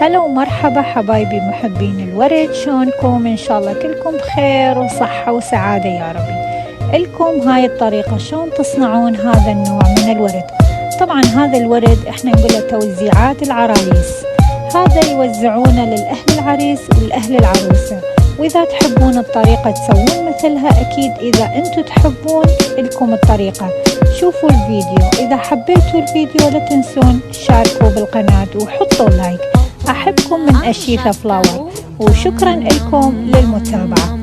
هلا ومرحبا حبايبي محبين الورد، شلونكم؟ ان شاء الله كلكم بخير وصحة وسعادة يا ربي. الكم هاي الطريقة شلون تصنعون هذا النوع من الورد. طبعا هذا الورد احنا نقوله توزيعات العرايس، هذا يوزعونه للأهل العريس والأهل العروسة، وإذا تحبون الطريقة تسوون مثلها أكيد. إذا أنتم تحبون لكم الطريقة شوفوا الفيديو، إذا حبيتوا الفيديو لا تنسون تشاركوا بالقناة وحطوا لايك. أحبكم من ashithasflowers، وشكرا لكم للمتابعة.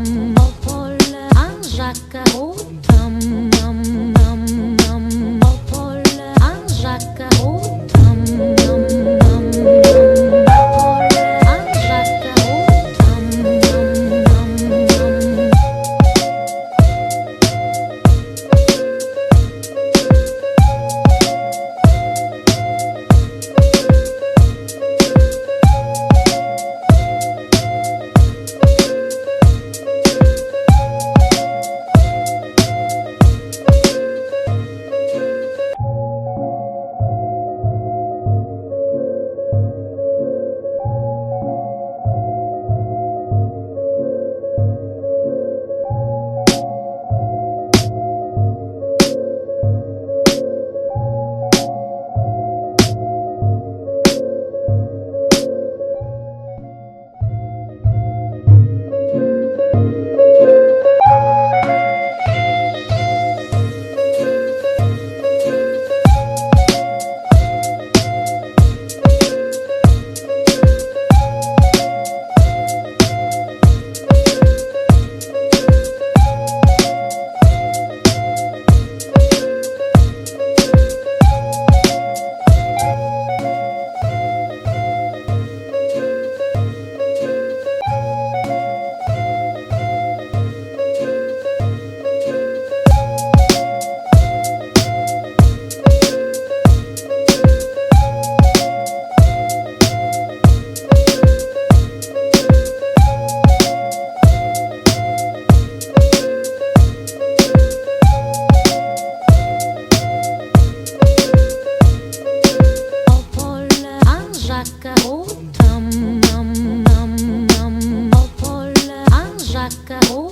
Ashithasflowers.